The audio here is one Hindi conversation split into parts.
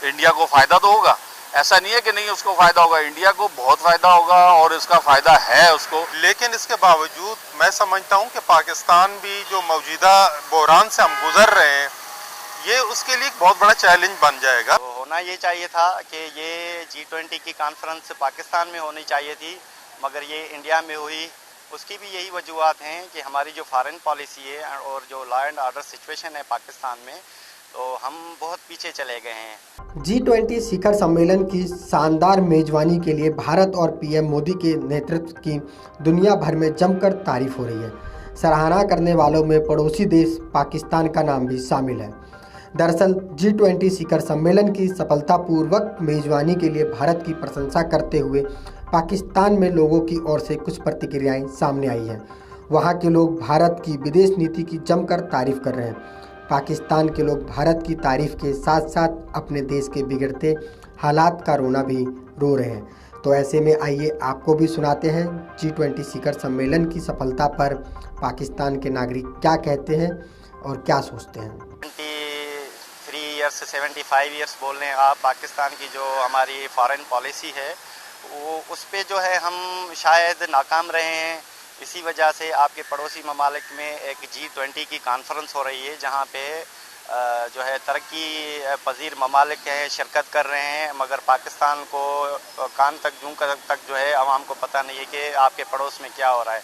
इंडिया को फायदा तो होगा, ऐसा नहीं है कि नहीं उसको फायदा होगा, इंडिया को बहुत फायदा होगा और इसका फायदा है उसको। लेकिन इसके बावजूद मैं समझता हूं कि पाकिस्तान भी जो मौजूदा बहरान से हम गुजर रहे हैं, ये उसके लिए एक बहुत बड़ा चैलेंज बन जाएगा। तो होना ये चाहिए था कि ये G20 की कॉन्फ्रेंस पाकिस्तान में होनी चाहिए थी, मगर ये इंडिया में हुई। उसकी भी यही वजूहत हैं कि हमारी जो फॉरेन पॉलिसी है और जो लॉ एंड ऑर्डर सिचुएशन है पाकिस्तान में, तो हम बहुत पीछे चले गए हैं। G20 शिखर सम्मेलन की शानदार मेजबानी के लिए भारत और पीएम मोदी के नेतृत्व की दुनिया भर में जमकर तारीफ हो रही है। सराहना करने वालों में पड़ोसी देश पाकिस्तान का नाम भी शामिल है। दरअसल G20 शिखर सम्मेलन की सफलतापूर्वक मेजबानी के लिए भारत की प्रशंसा करते हुए पाकिस्तान में लोगों की ओर से कुछ प्रतिक्रियाएं सामने आई हैं। वहां के लोग भारत की विदेश नीति की जमकर तारीफ कर रहे हैं। पाकिस्तान के लोग भारत की तारीफ के साथ साथ अपने देश के बिगड़ते हालात का रोना भी रो रहे हैं। तो ऐसे में आइए आपको भी सुनाते हैं G20 शिखर सम्मेलन की सफलता पर पाकिस्तान के नागरिक क्या कहते हैं और क्या सोचते हैं। 73 ईयर्स 75 ईयर्स बोल रहे हैं आप, पाकिस्तान की जो हमारी फॉरेन पॉलिसी है वो उस पे जो है हम शायद नाकाम रहे हैं। इसी वजह से आपके पड़ोसी ममालिक में एक G20 की कॉन्फ्रेंस हो रही है, जहाँ पे जो है तरक्की पजीर ममालिक हैं शिरकत कर रहे हैं, मगर पाकिस्तान को कान तक जूं तक जो है आवाम को पता नहीं है कि आपके पड़ोस में क्या हो रहा है।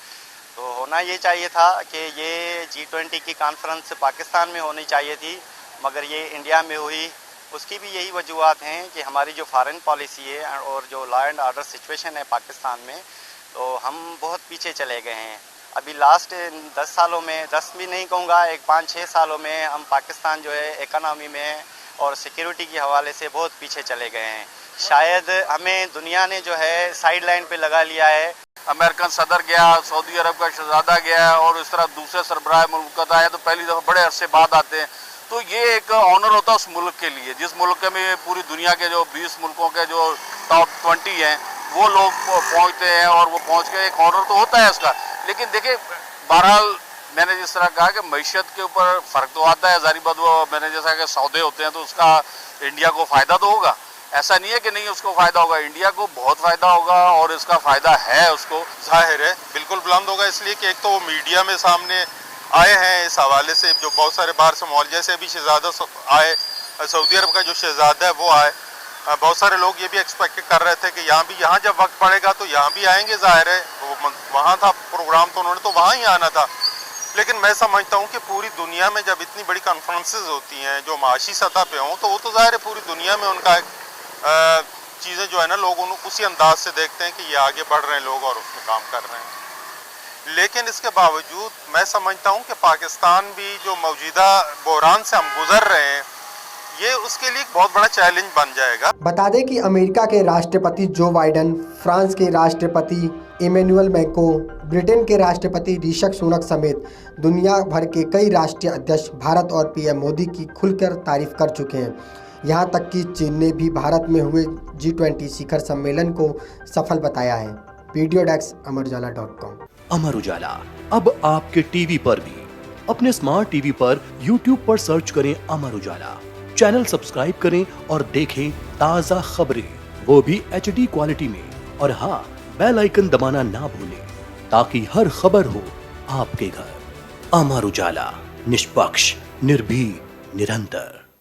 तो होना ये चाहिए था कि ये G20 की कॉन्फ्रेंस पाकिस्तान में होनी चाहिए थी, मगर ये इंडिया में हुई। उसकी भी यही वजूहत हैं कि हमारी जो फॉरेन पॉलिसी है और जो लॉ एंड ऑर्डर सिचुएशन है पाकिस्तान में, तो हम बहुत पीछे चले गए हैं। अभी लास्ट 10 सालों में, 10 भी नहीं कहूँगा, एक 5-6 सालों में हम पाकिस्तान जो है इकनॉमी में और सिक्योरिटी के हवाले से बहुत पीछे चले गए हैं। शायद हमें दुनिया ने जो है साइड लाइन पे लगा लिया है। अमेरिकन सदर गया, सऊदी अरब का शहजादा गया और इस तरह दूसरे सरबराह मुल्क आए तो पहली दफ़ा बड़े अरसे बाद आते हैं। तो ये एक ऑनर होता है उस मुल्क के लिए, जिस मुल्क में पूरी दुनिया के जो 20 मुल्कों के जो टॉप 20 हैं वो लोग पहुंचते हैं और वो पहुंच के एक ऑनर तो होता है उसका। लेकिन देखिए, बहरहाल मैंने जिस तरह कहा कि मईशत के ऊपर फ़र्क तो आता है, ज़ाहिर बात, वो मैंने जैसा कि सौदे होते हैं तो उसका इंडिया को फ़ायदा तो होगा, ऐसा नहीं है कि नहीं उसको फ़ायदा होगा, इंडिया को बहुत फ़ायदा होगा और इसका फ़ायदा है उसको। जाहिर है बिल्कुल बुलंद होगा, इसलिए कि एक तो वो मीडिया में सामने आए हैं इस हवाले से, जो बहुत सारे बाहर से माहौल, जैसे अभी शहजादा आए, सऊदी अरब का जो शहजादा है वो आए। बहुत सारे लोग ये भी एक्सपेक्ट कर रहे थे कि यहाँ जब वक्त पड़ेगा तो यहाँ भी आएंगे, जाहिर है वहाँ था प्रोग्राम तो उन्होंने तो वहाँ ही आना था। लेकिन मैं समझता हूँ कि पूरी दुनिया में जब इतनी बड़ी कॉन्फ्रेंसेज होती हैं जो माशी सतह पे हों, तो वो तो जाहिर है पूरी दुनिया में उनका चीज़ें जो है ना, लोग उनको उसी अंदाज से देखते हैं कि ये आगे बढ़ रहे हैं लोग और उसमें काम कर रहे हैं। लेकिन इसके बावजूद मैं समझता हूँ कि पाकिस्तान भी जो मौजूदा बहरान से हम गुजर रहे हैं, ये उसके लिए एक बहुत बड़ा चैलेंज बन जाएगा। बता दें कि अमेरिका के राष्ट्रपति जो बाइडेन, फ्रांस के राष्ट्रपति इमैनुअल मैक्रों, ब्रिटेन के राष्ट्रपति ऋषि सुनक समेत दुनिया भर के कई राष्ट्रीय अध्यक्ष भारत और पीएम मोदी की खुलकर तारीफ कर चुके हैं। यहाँ तक कि चीन ने भी भारत में हुए G20 शिखर सम्मेलन को सफल बताया है। Video desk अमरउजाला.com। अमर उजाला अब आपके टीवी पर भी। अपने स्मार्ट टीवी पर YouTube पर सर्च करें अमर उजाला, चैनल सब्सक्राइब करें और देखें ताज़ा खबरें, वो भी HD क्वालिटी में। और हाँ, बेल आइकन दबाना ना भूलें ताकि हर खबर हो आपके घर। अमर उजाला, निष्पक्ष, निर्भीक, निरंतर।